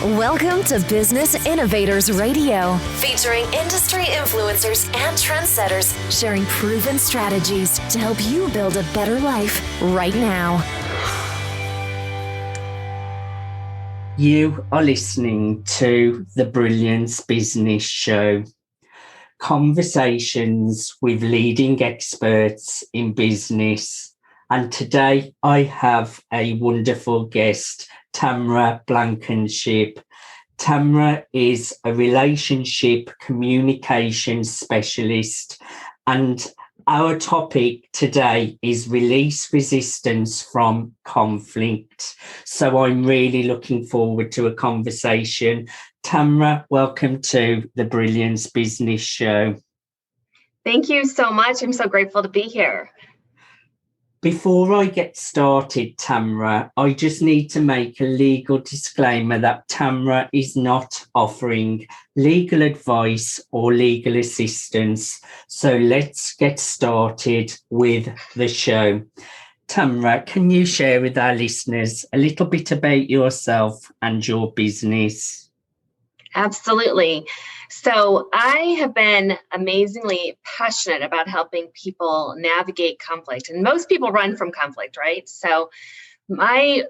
Welcome to Business Innovators Radio, featuring industry influencers and trendsetters sharing proven strategies to help you build a better life right now. You are listening to the Brilliance Business Show, conversations with leading experts in business. And today I have a wonderful guest, Tamra Blankenship. Tamra is a relationship communication specialist, and our topic today is release resistance from conflict. So I'm really looking forward to a conversation. Tamra, welcome to the Brilliance Business Show. Thank you so much. I'm so grateful to be here. Before I get started, Tamra, I just need to make a legal disclaimer that Tamra is not offering legal advice or legal assistance. So let's get started with the show. Tamra, can you share with our listeners a little bit about yourself and your business? Absolutely. So I have been amazingly passionate about helping people navigate conflict. And most people run from conflict, right? So my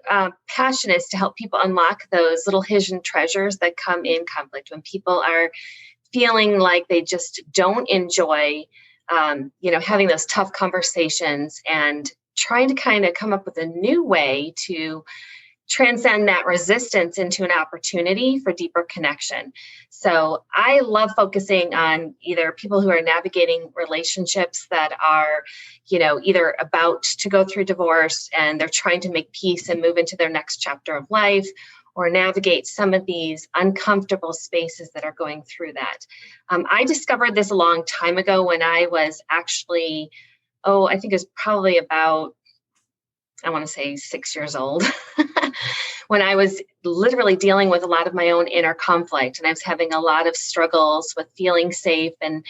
passion is to help people unlock those little hidden treasures that come in conflict when people are feeling like they just don't enjoy, having those tough conversations and trying to kind of come up with a new way to transcend that resistance into an opportunity for deeper connection. So I love focusing on either people who are navigating relationships that are, either about to go through divorce and they're trying to make peace and move into their next chapter of life, or navigate some of these uncomfortable spaces that are going through that. I discovered this a long time ago when I was actually, I think it was probably about, 6 years old, when I was literally dealing with a lot of my own inner conflict, and I was having a lot of struggles with feeling safe and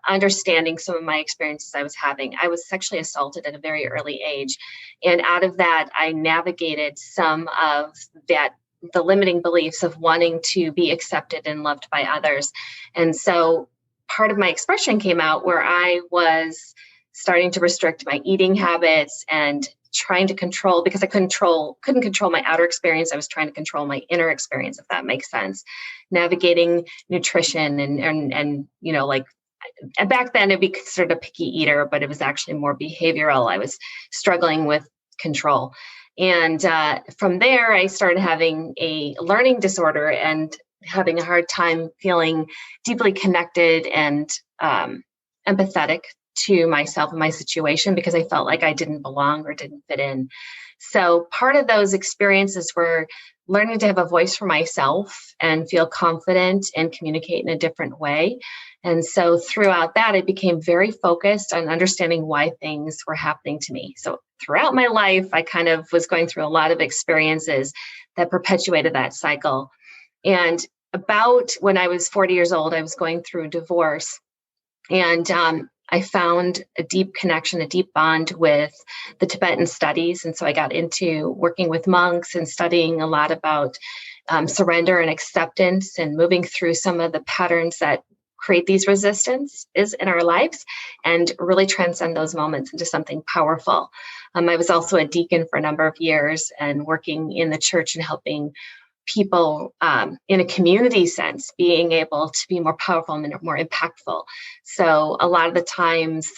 understanding some of my experiences I was having. I was sexually assaulted at a very early age, and out of that, I navigated some of that, the limiting beliefs of wanting to be accepted and loved by others. And so part of my expression came out where I was starting to restrict my eating habits and trying to control, because I couldn't control my outer experience. I was trying to control my inner experience, if that makes sense. Navigating nutrition and back then it'd be considered a picky eater, but it was actually more behavioral. I was struggling with control. And from there, I started having a learning disorder and having a hard time feeling deeply connected and empathetic to myself and my situation, because I felt like I didn't belong or didn't fit in. So part of those experiences were learning to have a voice for myself and feel confident and communicate in a different way. And so throughout that, I became very focused on understanding why things were happening to me. So throughout my life, I kind of was going through a lot of experiences that perpetuated that cycle. And about when I was 40 years old, I was going through divorce, and I found a deep connection, a deep bond with the Tibetan studies. And so I got into working with monks and studying a lot about surrender and acceptance and moving through some of the patterns that create these resistances in our lives and really transcend those moments into something powerful. I was also a deacon for a number of years and working in the church and helping people in a community sense, being able to be more powerful and more impactful. So a lot of the times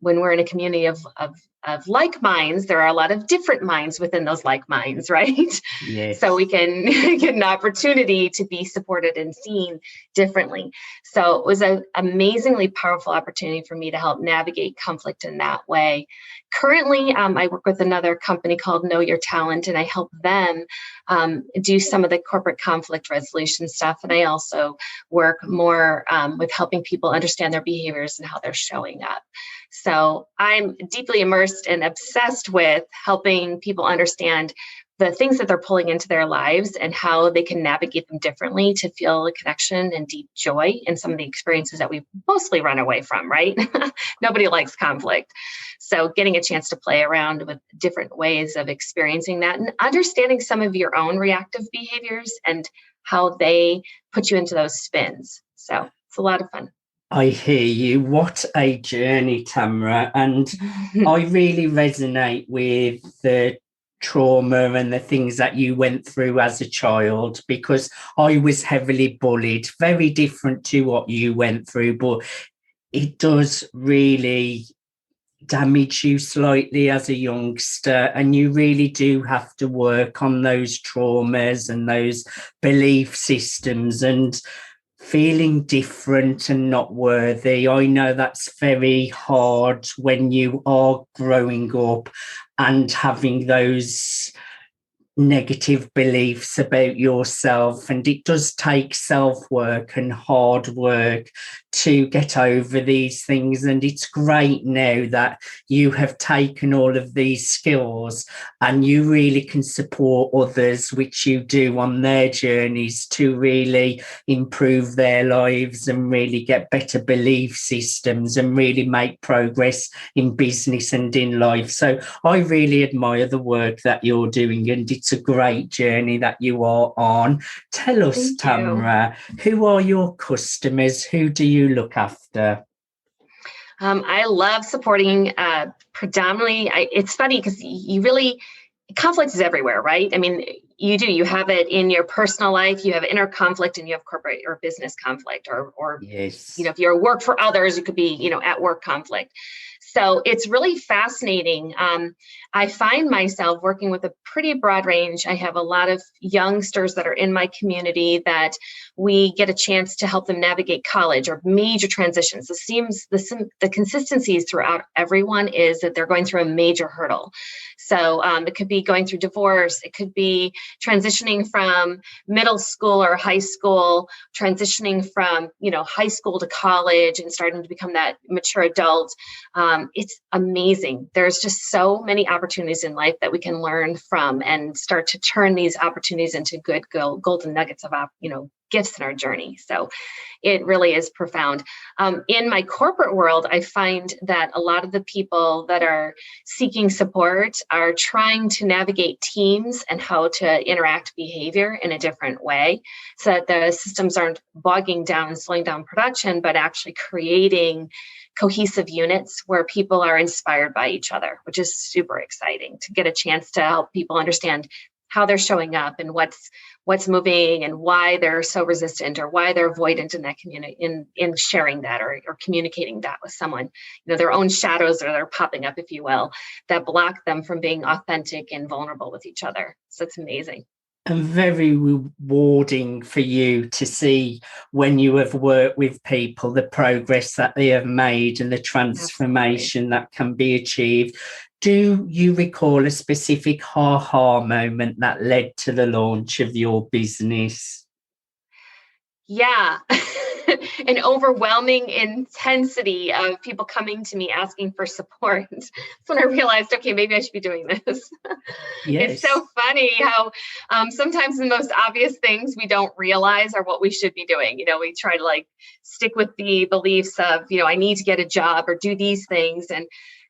when we're in a community of like minds, there are a lot of different minds within those like minds, right? Yes. So we can get an opportunity to be supported and seen differently. So it was an amazingly powerful opportunity for me to help navigate conflict in that way. Currently, I work with another company called Know Your Talent, and I help them do some of the corporate conflict resolution stuff. And I also work more with helping people understand their behaviors and how they're showing up. So I'm deeply immersed and obsessed with helping people understand the things that they're pulling into their lives and how they can navigate them differently to feel a connection and deep joy in some of the experiences that we mostly run away from, right? Nobody likes conflict. So getting a chance to play around with different ways of experiencing that and understanding some of your own reactive behaviors and how they put you into those spins. So it's a lot of fun. I hear you. What a journey, Tamra. And I really resonate with the trauma and the things that you went through as a child, because I was heavily bullied, very different to what you went through, but it does really damage you slightly as a youngster, and you really do have to work on those traumas and those belief systems and feeling different and not worthy. I know that's very hard when you are growing up and having those negative beliefs about yourself, and it does take self-work and hard work to get over these things. And it's great now that you have taken all of these skills and you really can support others, which you do on their journeys to really improve their lives and really get better belief systems and really make progress in business and in life. So I really admire the work that you're doing, and it's a great journey that you are on. Tell us, Tamra, who are your customers? Who do you look after? I love supporting predominantly. It's funny because you really, conflict is everywhere, right? I mean, you have it in your personal life, you have inner conflict, and you have corporate or business conflict, or yes, if you're work for others, it could be, at work conflict. So it's really fascinating. I find myself working with a pretty broad range. I have a lot of youngsters that are in my community that we get a chance to help them navigate college or major transitions. The consistencies throughout everyone is that they're going through a major hurdle. So it could be going through divorce. It could be transitioning from middle school or high school, transitioning from, high school to college and starting to become that mature adult. It's amazing. There's just so many opportunities in life that we can learn from and start to turn these opportunities into good golden nuggets of, gifts in our journey. So it really is profound. In my corporate world, I find that a lot of the people that are seeking support are trying to navigate teams and how to interact behavior in a different way so that the systems aren't bogging down and slowing down production, but actually creating cohesive units where people are inspired by each other, which is super exciting to get a chance to help people understand how they're showing up and what's moving and why they're so resistant or why they're avoidant in that community, in sharing that or communicating that with someone. Their own shadows they're popping up, if you will, that block them from being authentic and vulnerable with each other. So it's amazing. And very rewarding for you to see when you have worked with people, the progress that they have made and the transformation that can be achieved. Do you recall a specific aha moment that led to the launch of your business? Yeah. An overwhelming intensity of people coming to me asking for support. That's when I realized, okay, maybe I should be doing this. Yes. It's so funny how sometimes the most obvious things we don't realize are what we should be doing. We try to stick with the beliefs of, I need to get a job or do these things. And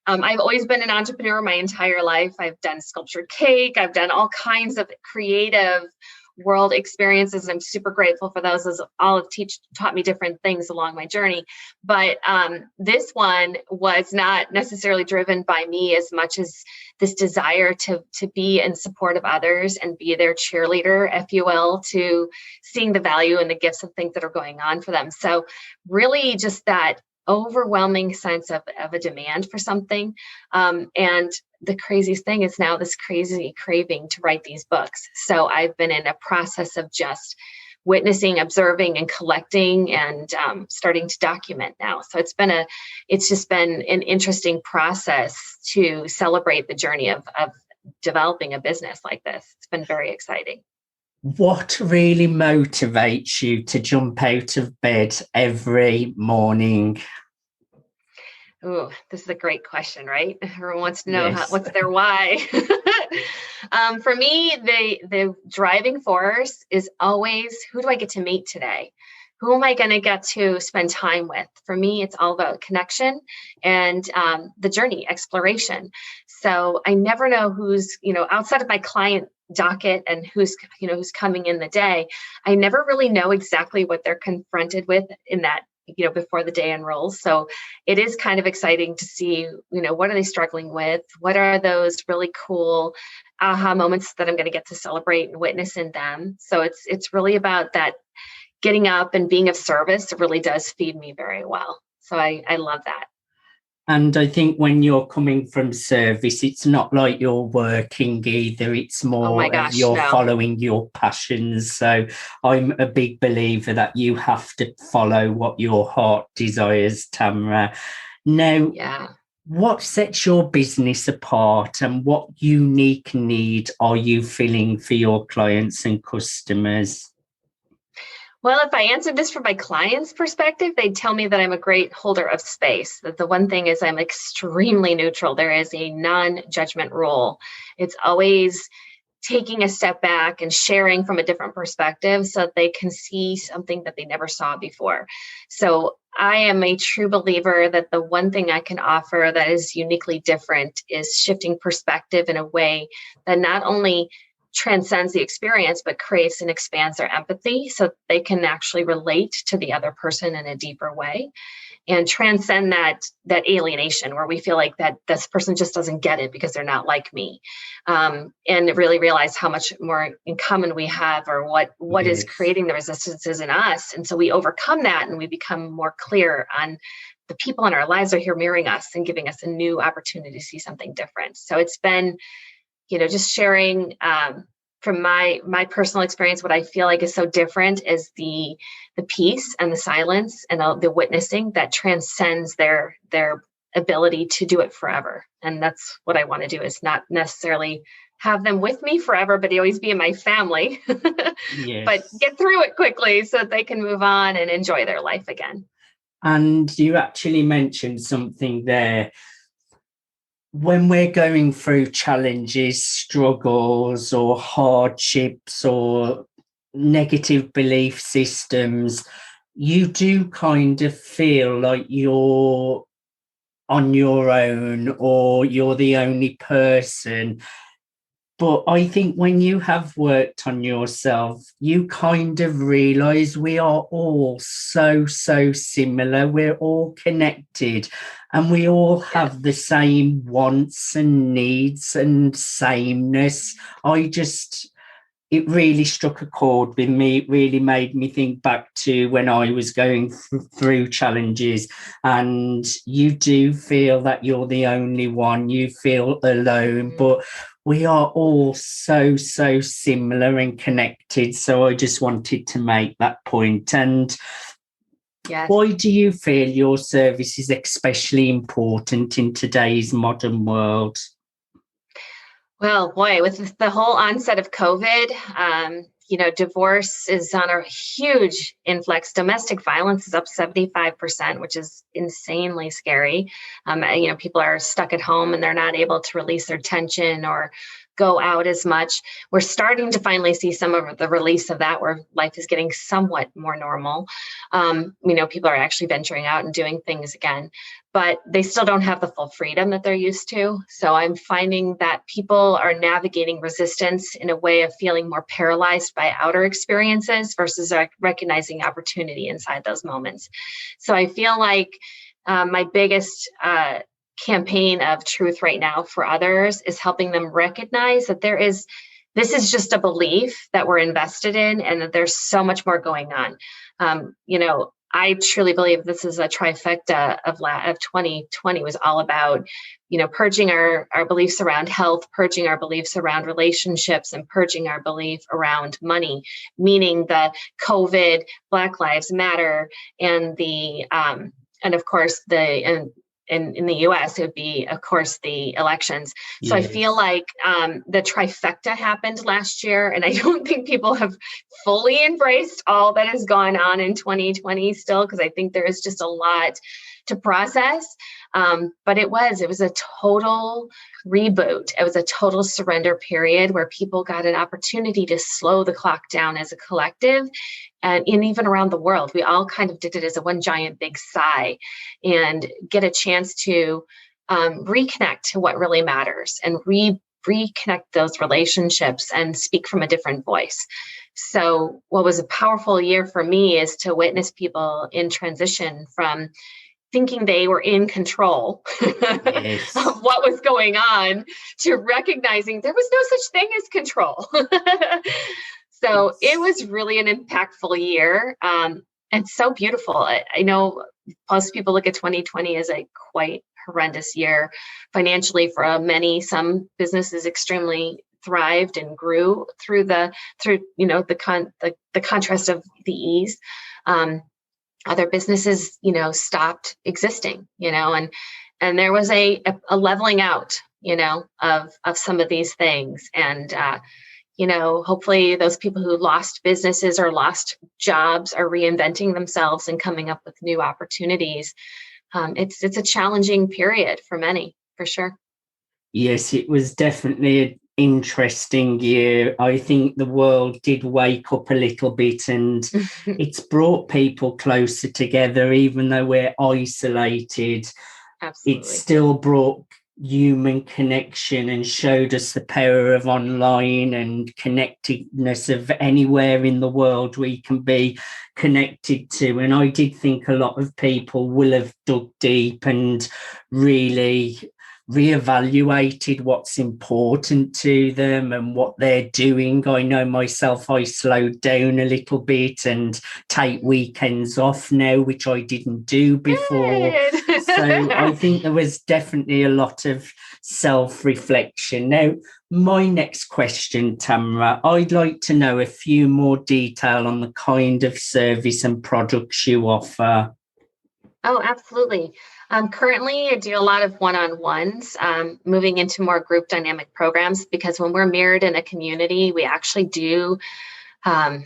I've always been an entrepreneur my entire life. I've done sculptured cake. I've done all kinds of creative world experiences. I'm super grateful for those, as all have taught me different things along my journey. But this one was not necessarily driven by me as much as this desire to be in support of others and be their cheerleader, if you will, to seeing the value and the gifts of things that are going on for them. So really just that overwhelming sense of a demand for something. And the craziest thing is now this crazy craving to write these books. So I've been in a process of just witnessing, observing, and collecting, and starting to document now. So it's just been an interesting process to celebrate the journey of developing a business like this. It's been very exciting. What really motivates you to jump out of bed every morning? Oh, this is a great question, right? Everyone wants to know what's their why. For me, the driving force is always, who do I get to meet today? Who am I going to get to spend time with? For me, it's all about connection and the journey, exploration. So I never know who's, outside of my client docket and who's coming in the day. I never really know exactly what they're confronted with in that, before the day unrolls. So it is kind of exciting to see, what are they struggling with? What are those really cool aha moments that I'm going to get to celebrate and witness in them? So it's really about that getting up and being of service. It really does feed me very well. So I love that. And I think when you're coming from service, it's not like you're working either. It's more you're following your passions. So I'm a big believer that you have to follow what your heart desires, Tamra. Now, what sets your business apart and what unique need are you filling for your clients and customers? Well, if I answered this from my client's perspective, they'd tell me that I'm a great holder of space. That the one thing is I'm extremely neutral. There is a non-judgment rule. It's always taking a step back and sharing from a different perspective so that they can see something that they never saw before. So I am a true believer that the one thing I can offer that is uniquely different is shifting perspective in a way that not only transcends the experience, but creates and expands their empathy so they can actually relate to the other person in a deeper way and transcend that alienation where we feel like that this person just doesn't get it because they're not like me. And really realize how much more in common we have or what is creating the resistances in us. And so we overcome that and we become more clear on the people in our lives are here mirroring us and giving us a new opportunity to see something different. So it's been just sharing from my personal experience, what I feel like is so different is the peace and the silence and the witnessing that transcends their ability to do it forever. And that's what I want to do, is not necessarily have them with me forever, but always be in my family, but get through it quickly so that they can move on and enjoy their life again. And you actually mentioned something there. When we're going through challenges, struggles, or hardships, or negative belief systems, you do kind of feel like you're on your own or you're the only person. But I think when you have worked on yourself, you kind of realize we are all so similar. We're all connected and we all have the same wants and needs and sameness. It really struck a chord with me. It really made me think back to when I was going through challenges, and you do feel that you're the only one. You feel alone, but we are all so similar and connected. So I just wanted to make that point. And why do you feel your service is especially important in today's modern world? Well, boy, with the whole onset of COVID, divorce is on a huge influx. Domestic violence is up 75%, which is insanely scary. People are stuck at home and they're not able to release their tension or go out as much. We're starting to finally see some of the release of that, where life is getting somewhat more normal. People are actually venturing out and doing things again, but they still don't have the full freedom that they're used to. So I'm finding that people are navigating resistance in a way of feeling more paralyzed by outer experiences versus recognizing opportunity inside those moments. So I feel like my biggest campaign of truth right now for others is helping them recognize that this is just a belief that we're invested in and that there's so much more going on. I truly believe this is a trifecta of 2020 was all about, purging our beliefs around health, purging our beliefs around relationships, and purging our belief around money, meaning the COVID, Black Lives Matter, and of course in the US, it would be, of course, the elections. So I feel like the trifecta happened last year, and I don't think people have fully embraced all that has gone on in 2020 still, because I think there is just a lot to process. But it was a total reboot. It was a total surrender period where people got an opportunity to slow the clock down as a collective. And even around the world, we all kind of did it as a one giant big sigh and get a chance to reconnect to what really matters and reconnect those relationships and speak from a different voice. So what was a powerful year for me is to witness people in transition from thinking they were in control Yes. of what was going on to recognizing there was no such thing as control. So it was really an impactful year, and so beautiful. I know most people look at 2020 as a quite horrendous year financially for many. Some businesses extremely thrived and grew through the contrast of the ease. Other businesses, stopped existing, and there was a leveling out, of some of these things. And, hopefully those people who lost businesses or lost jobs are reinventing themselves and coming up with new opportunities. It's a challenging period for many, for sure. Yes, it was definitely an interesting year. I think the world did wake up a little bit, and it's brought people closer together, even though we're isolated. Absolutely. It still brought human connection and showed us the power of online and connectedness of anywhere in the world we can be connected to. And I did think a lot of people will have dug deep and really reevaluated what's important to them and what they're doing. I know myself, I slowed down a little bit and take weekends off now, which I didn't do before. So I think there was definitely a lot of self-reflection. Now, my next question, Tamra, I'd like to know a few more detail on the kind of service and products you offer. Oh, absolutely. Currently, I do a lot of one-on-ones, moving into more group dynamic programs, because when we're mirrored in a community, we actually do kind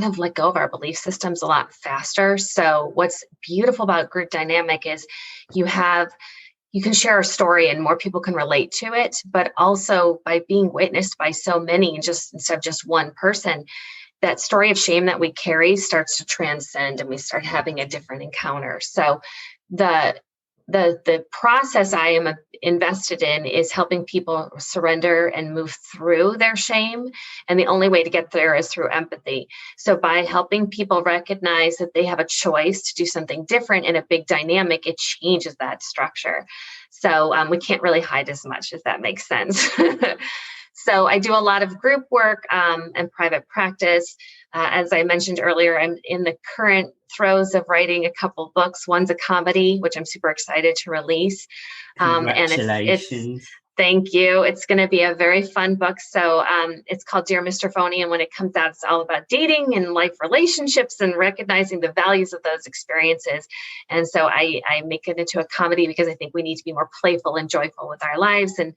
of let go of our belief systems a lot faster. So what's beautiful about group dynamic is you can share a story and more people can relate to it, but also by being witnessed by so many, instead of just one person, that story of shame that we carry starts to transcend and we start having a different encounter. So the process I am invested in is helping people surrender and move through their shame. And the only way to get there is through empathy. So by helping people recognize that they have a choice to do something different in a big dynamic, it changes that structure. So we can't really hide as much, if that makes sense. So I do a lot of group work and private practice. As I mentioned earlier, I'm in the current throes of writing a couple books. One's a comedy, which I'm super excited to release. Congratulations. And thank you. It's going to be a very fun book. So it's called Dear Mr. Phony. And when it comes out, it's all about dating and life relationships and recognizing the values of those experiences. And so I make it into a comedy because I think we need to be more playful and joyful with our lives and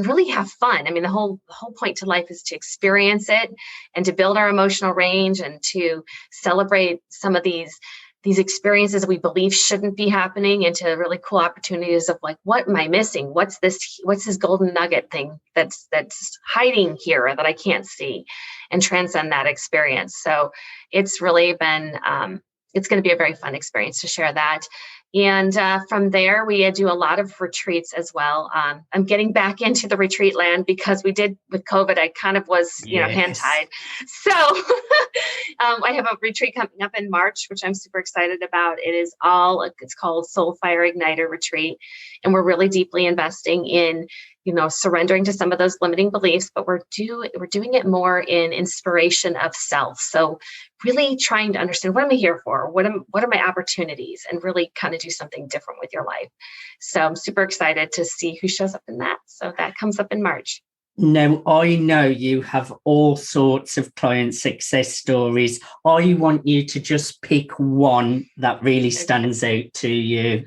really have fun. I mean, the whole point to life is to experience it and to build our emotional range and to celebrate some of these experiences we believe shouldn't be happening into really cool opportunities of like, what am I missing? What's this golden nugget thing that's hiding here that I can't see, and transcend that experience. So it's really been, it's going to be a very fun experience to share that. And from there, we do a lot of retreats as well. I'm getting back into the retreat land because we did with COVID, I kind of was, hand tied. So I have a retreat coming up in March, which I'm super excited about. It's called Soul Fire Igniter Retreat. And we're really deeply investing in, surrendering to some of those limiting beliefs, but we're doing it more in inspiration of self. So really trying to understand, what am I here for? What are my opportunities? And really kind of do something different with your life. So I'm super excited to see who shows up in that. So that comes up in March. Now, I know you have all sorts of client success stories. I want you to just pick one that really stands out to you.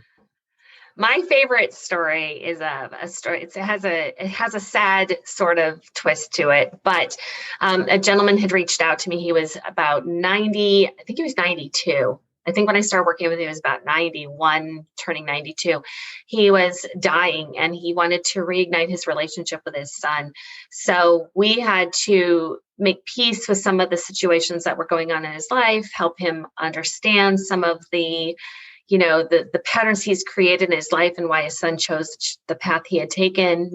My favorite story is a story. It has a sad sort of twist to it, but a gentleman had reached out to me. He was about 90, I think he was 92. I think when I started working with him, he was about 91, turning 92. He was dying and he wanted to reignite his relationship with his son. So we had to make peace with some of the situations that were going on in his life, help him understand some of the the patterns he's created in his life and why his son chose the path he had taken,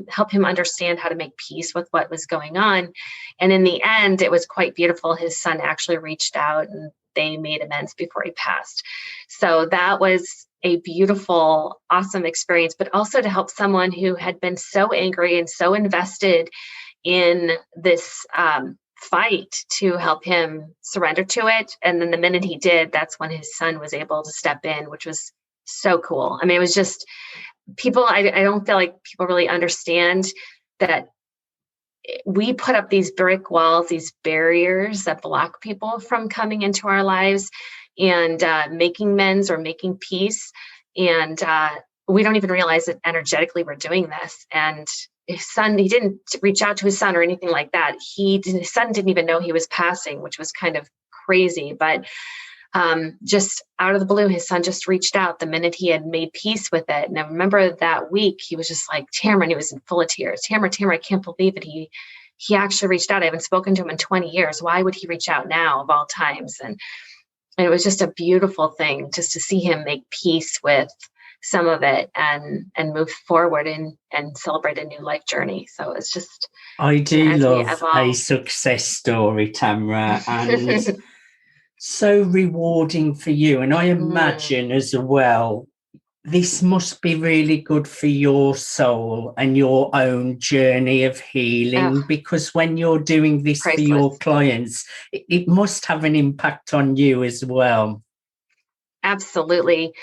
help him understand how to make peace with what was going on. And in the end, it was quite beautiful. His son actually reached out and they made amends before he passed. So that was a beautiful, awesome experience, but also to help someone who had been so angry and so invested in this fight, to help him surrender to it. And then the minute he did, that's when his son was able to step in, which was so cool. I mean, it was just I don't feel like people really understand that we put up these brick walls, these barriers that block people from coming into our lives and making amends or making peace. And we don't even realize that energetically we're doing this. And his son, he didn't reach out to his son or anything like that. His son didn't even know he was passing, which was kind of crazy. But just out of the blue, his son just reached out the minute he had made peace with it. And I remember that week, he was just like, Tamra, and he was full of tears. Tamra, I can't believe it. He actually reached out. I haven't spoken to him in 20 years. Why would he reach out now of all times? And it was just a beautiful thing just to see him make peace with some of it and move forward and celebrate a new life journey. So it's just, I do love a success story, Tamra, and so rewarding for you. And I imagine as well, this must be really good for your soul and your own journey of healing, because when you're doing this for your clients, it must have an impact on you as well. Absolutely.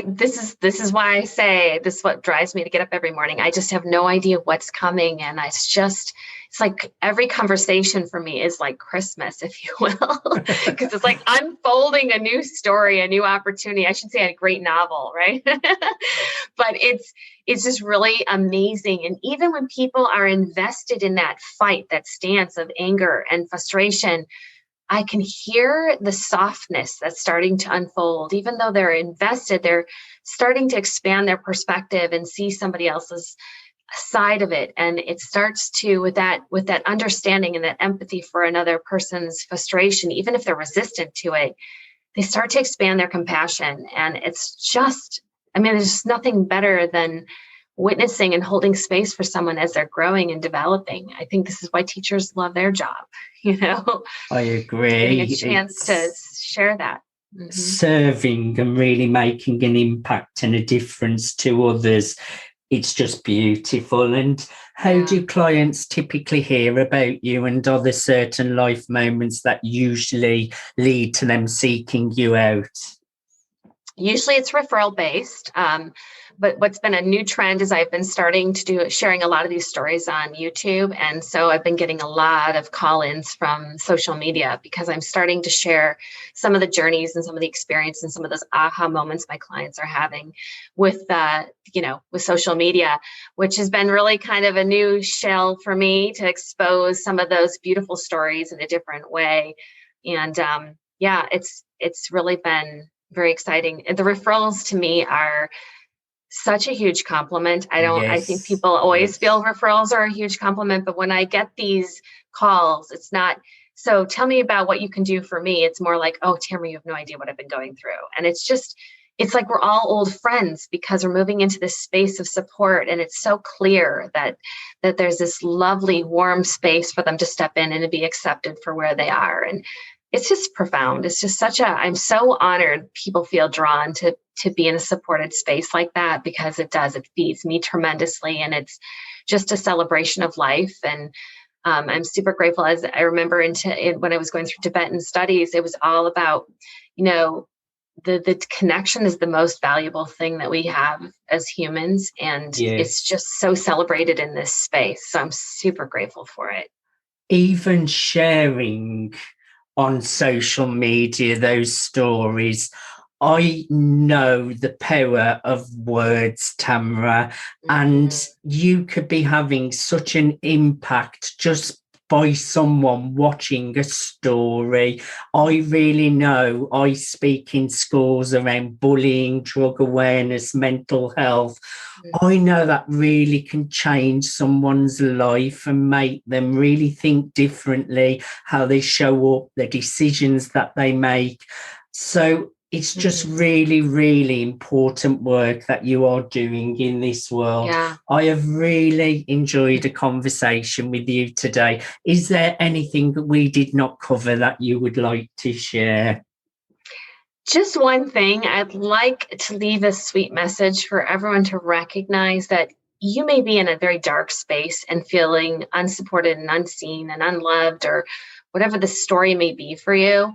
This is why I say this is what drives me to get up every morning. I just have no idea what's coming. And it's like every conversation for me is like Christmas, if you will, because it's like unfolding a new story, a new opportunity. I should say a great novel, right? But it's just really amazing. And even when people are invested in that fight, that stance of anger and frustration, I can hear the softness that's starting to unfold. Even though they're invested, they're starting to expand their perspective and see somebody else's side of it. And it starts to, with that understanding and that empathy for another person's frustration, even if they're resistant to it, they start to expand their compassion. And it's just, there's just nothing better than witnessing and holding space for someone as they're growing and developing. I think this is why teachers love their job, I agree. Getting a chance to share that. Mm-hmm. Serving and really making an impact and a difference to others. It's just beautiful. And how do clients typically hear about you? And are there certain life moments that usually lead to them seeking you out? Usually it's referral based. But what's been a new trend is I've been sharing a lot of these stories on YouTube. And so I've been getting a lot of call-ins from social media because I'm starting to share some of the journeys and some of the experience and some of those aha moments my clients are having with social media, which has been really kind of a new shell for me to expose some of those beautiful stories in a different way. And it's really been very exciting. And the referrals to me are such a huge compliment. I think people always feel referrals are a huge compliment, but when I get these calls, it's not, so tell me about what you can do for me. It's more like, oh, Tamra, you have no idea what I've been going through. And it's like we're all old friends because we're moving into this space of support. And it's so clear that there's this lovely, warm space for them to step in and to be accepted for where they are. And it's just profound. It's just I'm so honored people feel drawn to be in a supported space like that, because it feeds me tremendously. And it's just a celebration of life. And I'm super grateful. As I remember when I was going through Tibetan studies, it was all about, the connection is the most valuable thing that we have as humans. And it's just so celebrated in this space. So I'm super grateful for it. Even sharing on social media those stories, I know the power of words, Tamra, and you could be having such an impact just by someone watching a story. I really know I speak in schools around bullying, drug awareness, mental health. I know that really can change someone's life and make them really think differently, how they show up, the decisions that they make. So it's just really, really important work that you are doing in this world. Yeah. I have really enjoyed a conversation with you today. Is there anything that we did not cover that you would like to share? Just one thing, I'd like to leave a sweet message for everyone to recognize that you may be in a very dark space and feeling unsupported and unseen and unloved, or whatever the story may be for you.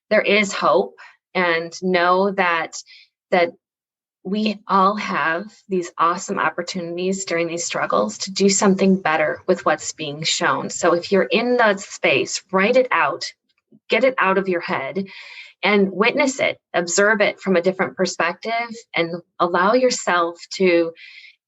There is hope, and know that we all have these awesome opportunities during these struggles to do something better with what's being shown. So if you're in that space, write it out, get it out of your head, and witness it, observe it from a different perspective, and allow yourself to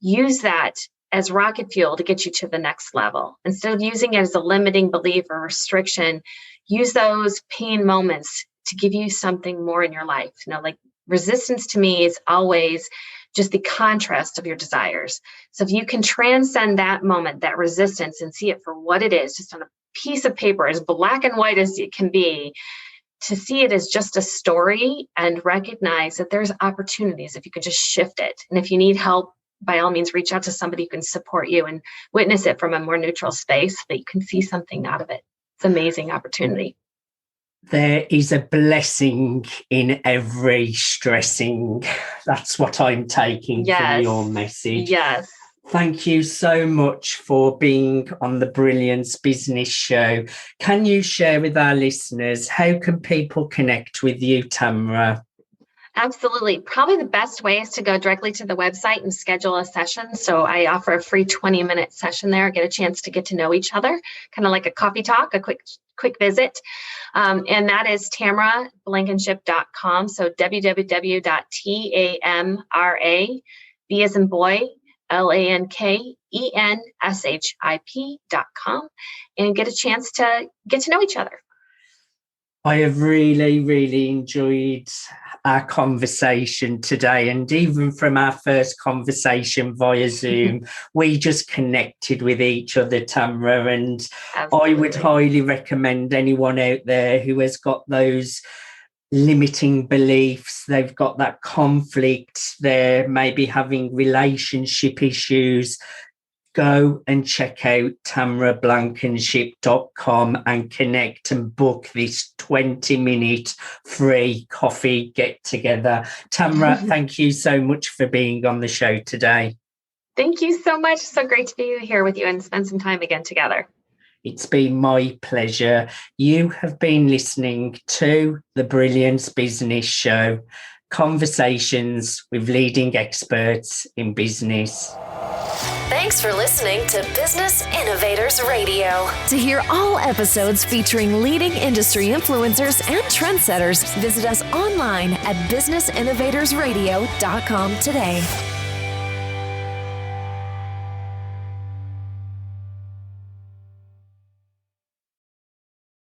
use that as rocket fuel to get you to the next level. Instead of using it as a limiting belief or restriction, use those pain moments to give you something more in your life. Like resistance to me is always just the contrast of your desires. So if you can transcend that moment, that resistance, and see it for what it is, just on a piece of paper, as black and white as it can be, to see it as just a story and recognize that there's opportunities if you could just shift it. And if you need help, by all means, reach out to somebody who can support you and witness it from a more neutral space so that you can see something out of it. It's an amazing opportunity. There is a blessing in every stressing. That's what I'm taking from your message. Yes. Thank you so much for being on the Brilliance Business Show. Can you share with our listeners, how can people connect with you, Tamra? Absolutely. Probably the best way is to go directly to the website and schedule a session. So I offer a free 20-minute session there, get a chance to get to know each other, kind of like a coffee talk, a quick visit. And that is tamrablankenship.com. So www.tamra, B as in boy, LANKENSHIP.com, and get a chance to get to know each other. I have really, really enjoyed our conversation today. And even from our first conversation via Zoom, we just connected with each other, Tamra. And absolutely. I would highly recommend anyone out there who has got those limiting beliefs, they've got that conflict, they're maybe having relationship issues, go and check out tamrablankenship.com and connect and book this 20-minute free coffee get together. Tamra, thank you so much for being on the show today. Thank you so much. So great to be here with you and spend some time again together. It's been my pleasure. You have been listening to the Brilliance Business Show, conversations with leading experts in business. Thanks for listening to Business Innovators Radio. To hear all episodes featuring leading industry influencers and trendsetters, visit us online at businessinnovatorsradio.com today.